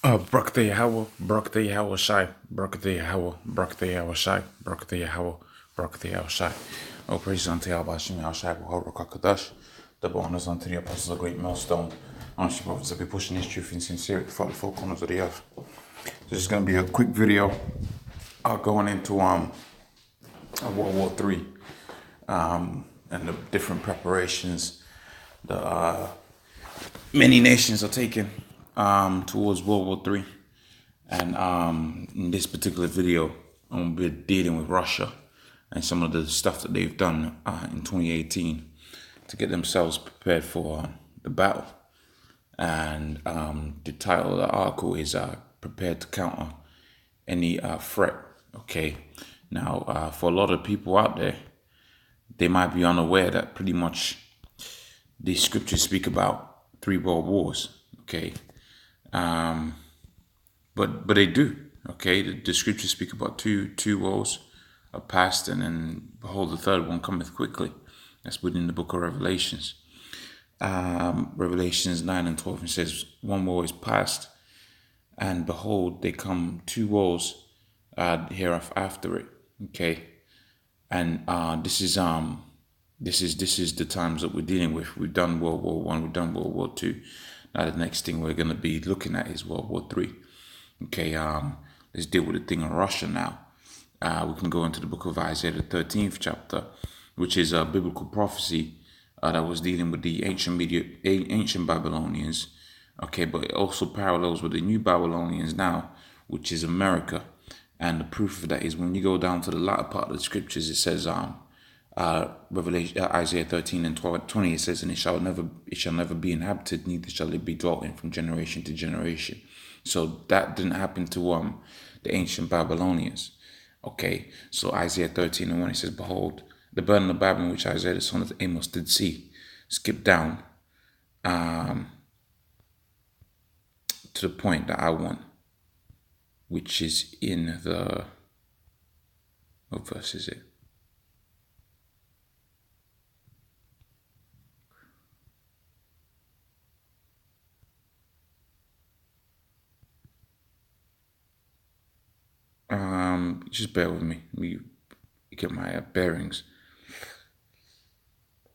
Brakte Yahweh, Brakte Yahweh Shai, Brakte Yahweh, Brakte Yahweh Shai, Brakte Yahweh, Brakte Yahweh Shai. Oh, praise unto Yahweh Hashem Yahushai, Wahor Kakadash. Double honors unto the apostles of GreatMillStone. Honestly, brothers, I'll be pushing this truth in sincerity for the four corners of the earth. This is going to be a quick video going into World War III and the different preparations the many nations are taking towards World War III. And in this particular video, I'm going to be dealing with Russia and some of the stuff that they've done in 2018 to get themselves prepared for the battle. And the title of the article is Prepared to Counter Any Threat. Okay. Now, for a lot of people out there, they might be unaware that pretty much the scriptures speak about 3 world wars. Okay. But they do. Okay. The scriptures speak about two wars are past, and then behold, the third one cometh quickly. That's within the book of Revelations. Revelations 9 and 12, it says, 1 war is past, and behold, they come 2 wars hereafter it. Okay. And this is the times that we're dealing with. We've done World War One, we've done World War II. Now the next thing we're gonna be looking at is World War III. Okay, let's deal with the thing of Russia now. We can go into the book of Isaiah, the 13th chapter, which is a biblical prophecy that was dealing with the ancient Babylonians. Okay, but it also parallels with the new Babylonians now, which is America. And the proof of that is when you go down to the latter part of the scriptures, it says Isaiah 13 and 20, it says, and it shall never be inhabited, neither shall it be dwelt in from generation to generation. So that didn't happen to the ancient Babylonians. Okay, so Isaiah 13 and 1, it says, behold, the burden of Babylon which Isaiah the son of Amos did see. Skip down to the point that I want, which is in the, what verse is it? Just bear with me. Let me get my bearings.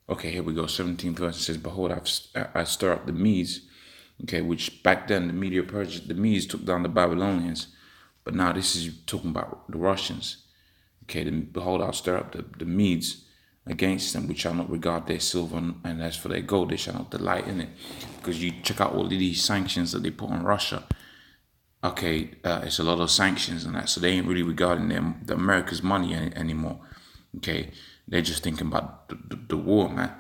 Okay, here we go. 17th verse, it says, behold, I stir up the Medes. Okay, which back then the Medes took down the Babylonians, but now this is talking about the Russians. Okay, behold, I'll stir up the Medes against them, which shall not regard their silver, and as for their gold, they shall not delight in it. Because you check out all of these sanctions that they put on Russia. Okay, it's a lot of sanctions and that, so they ain't really regarding the America's money anymore. Okay, they're just thinking about the war, man.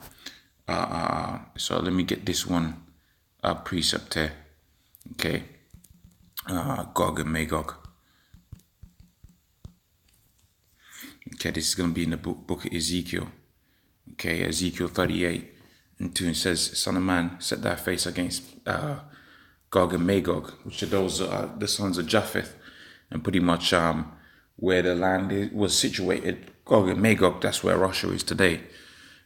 So let me get this one precept here. Okay, Gog and Magog. Okay, this is going to be in the book of Ezekiel. Okay, Ezekiel 38 and 2, it says, son of man, set thy face against Gog and Magog, which are those the sons of Japheth, and pretty much where the land was situated. Gog and Magog, that's where Russia is today.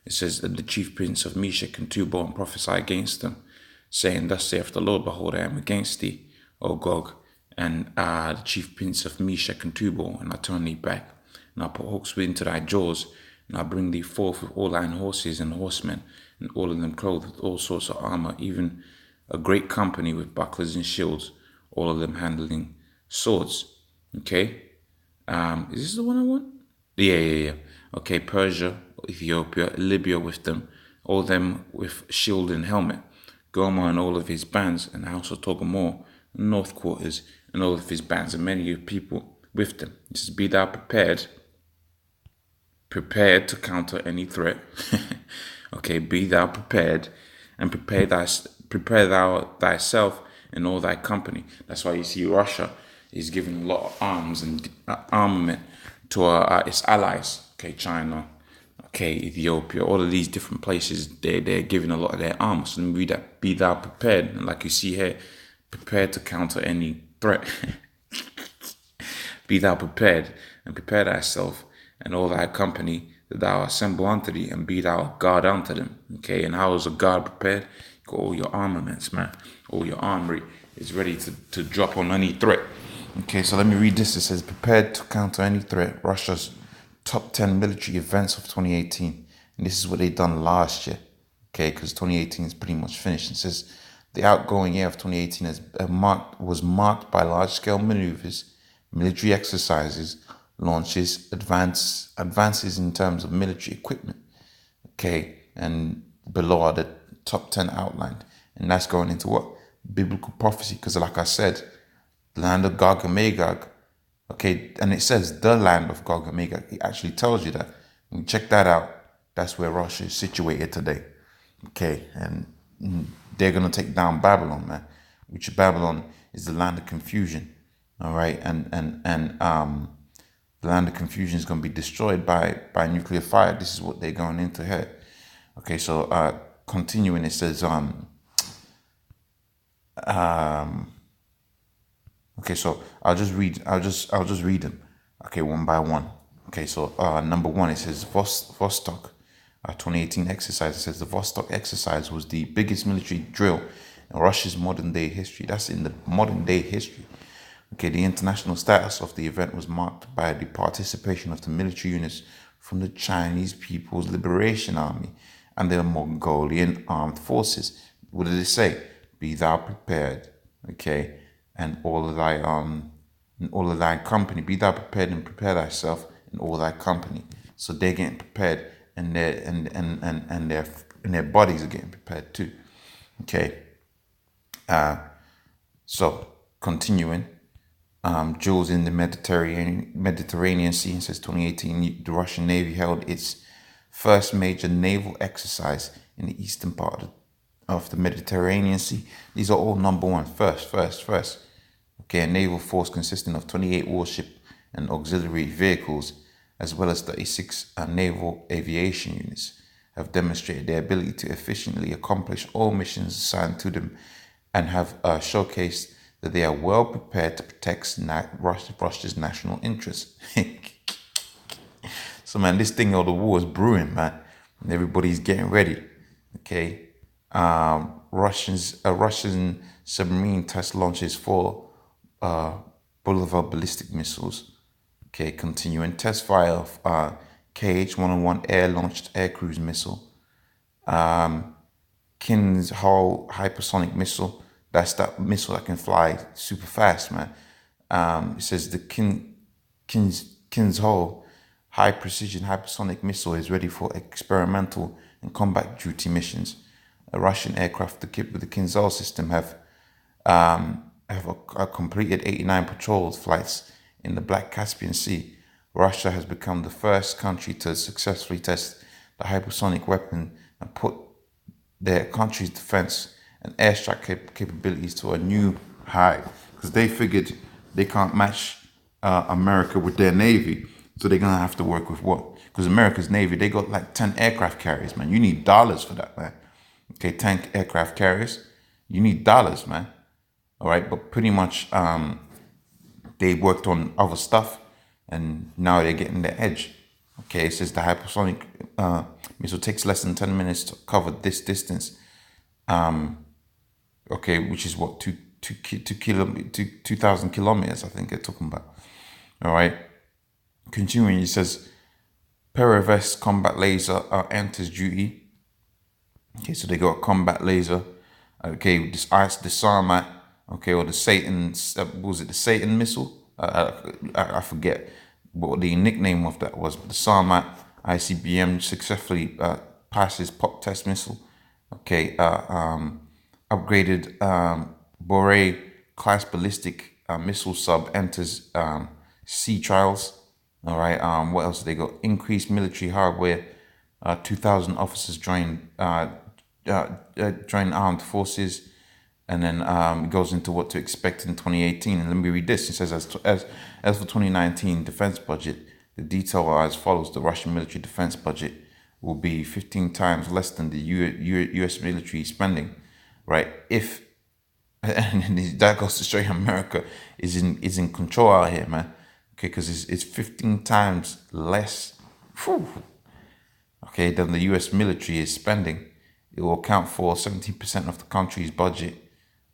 It says that the chief prince of Meshech and Tubal and prophesy against them, saying, thus saith the Lord, behold, I am against thee, O Gog, and the chief prince of Meshech and Tubal, and I turn thee back, and I put hooks into thy jaws, and I bring thee forth with all thine horses and horsemen, and all of them clothed with all sorts of armor, even a great company with bucklers and shields, all of them handling swords. Okay, is this the one I want? Yeah. Okay, Persia, Ethiopia, Libya with them, all them with shield and helmet, Gomer and all of his bands, and House of Togomor, North Quarters, and all of his bands, and many people with them. It says, be thou prepared to counter any threat. Okay, be thou prepared, and prepare thou thyself and all thy company. That's why you see Russia is giving a lot of arms and armament to its allies. Okay, China, okay, Ethiopia, all of these different places, they're giving a lot of their arms. So let me read that. Be thou prepared, and like you see here, prepared to counter any threat. Be thou prepared, and prepare thyself and all thy company, that thou assemble unto thee, and be thou a guard unto them. Okay, and how is a guard prepared? got all your armaments, man. All your armory is ready to drop on any threat. Okay, so let me read this. It says, prepared to counter any threat, Russia's top 10 military events of 2018. And this is what they done last year. Okay, because 2018 is pretty much finished. It says, the outgoing year of 2018 was marked by large-scale maneuvers, military exercises, launches, advances in terms of military equipment. Okay, and below are the top 10 outlined. And that's going into what? Biblical prophecy. Because like I said, the land of Gog and Magog. Okay, and it says the land of Gog and Magog. It actually tells you that. When you check that out, that's where Russia is situated today. Okay, and they're going to take down Babylon, man. Which Babylon is the land of confusion. All right, and the land of confusion is going to be destroyed by nuclear fire. This is what they're going into here. Okay, so continuing, it says okay, so I'll just read them. Okay, one by one. Okay, so number one, it says Vostok 2018 exercise. It says the Vostok exercise was the biggest military drill in Russia's modern day history. That's in the modern day history. Okay, the international status of the event was marked by the participation of the military units from the Chinese People's Liberation Army and the Mongolian Armed Forces. What did it say? Be thou prepared, okay, and all of thy company. Be thou prepared and prepare thyself in all thy company. So they're getting prepared, and their bodies are getting prepared too. Okay. So continuing. Jules in the Mediterranean Sea, says 2018, the Russian Navy held its first major naval exercise in the eastern part of the Mediterranean Sea. These are all number one, first. Okay, a naval force consisting of 28 warship and auxiliary vehicles, as well as 36 naval aviation units, have demonstrated their ability to efficiently accomplish all missions assigned to them and have showcased that they are well prepared to protect Russia's national interests. So, man, this thing of the war is brewing, man. And everybody's getting ready. Okay. Russian submarine test launches for Boulevard ballistic missiles. Okay, continuing. Test fire of KH-101 air-launched air cruise missile. King's Hull hypersonic missile. That's that missile that can fly super fast, man. It says the King's Hull high precision hypersonic missile is ready for experimental and combat duty missions. A Russian aircraft equipped with the King's Hull system have completed 89 patrol flights in the Black Caspian Sea. Russia has become the first country to successfully test the hypersonic weapon and put their country's defense and airstrike capabilities to a new high, because they figured they can't match America with their Navy. So they're going to have to work with what? Because America's Navy, they got like 10 aircraft carriers, man. You need dollars for that, man. Okay, 10 aircraft carriers. You need dollars, man. All right, but pretty much they worked on other stuff, and now they're getting the edge. Okay, it says the hypersonic missile takes less than 10 minutes to cover this distance. Okay, which is what, 2,000 kilometers, I think they're talking about. All right. Continuing, it says Perevest combat laser enters duty. Okay, so they got a combat laser. Okay, this Sarmat. Okay, or the Satan. What was it? The Satan missile. I forget what the nickname of that was. But the Sarmat ICBM successfully passes pop test missile. Okay, upgraded Boré class ballistic missile sub enters sea trials. All right. What else they got? Increased military hardware. 2,000 officers join armed forces, and then it goes into what to expect in 2018. And let me read this. It says, as for 2019 defense budget, the detail are as follows: the Russian military defense budget will be 15 times less than the U.S. military spending. Right? And that goes to show you America is in control out here, man. Okay, because it's 15 times less, okay, than the U.S. military is spending, It will account for 17% of the country's budget,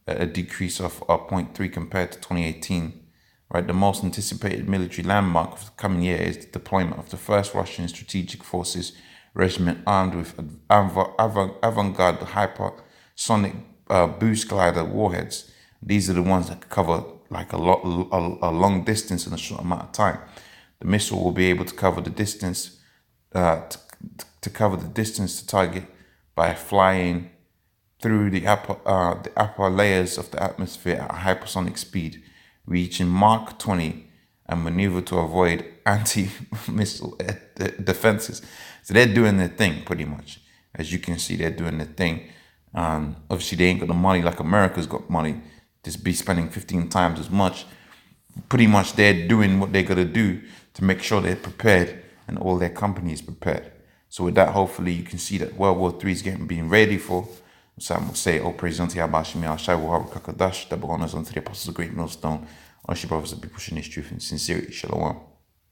a decrease of 0.3 compared to 2018. Right, the most anticipated military landmark of the coming year is the deployment of the first Russian strategic forces regiment armed with avant-garde hypersonic boost glider warheads. These are the ones that cover like a long distance in a short amount of time. The missile will be able to cover the distance to target by flying through the upper layers of the atmosphere at hypersonic speed, reaching Mach 20 and maneuver to avoid anti-missile defenses. So they're doing their thing pretty much. As you can see, they're doing their thing. Obviously, they ain't got the money like America's got money. Just be spending 15 times as much. Pretty much they're doing what they got to do to make sure they're prepared and all their companies prepared. So with that, hopefully you can see that World War III is being ready for. Sam will say, "O President Yabashimi Al-Shai will have Kakadash, double honors unto the apostles of Great Millstone. All she brothers will be pushing this truth in sincerity. Shalom."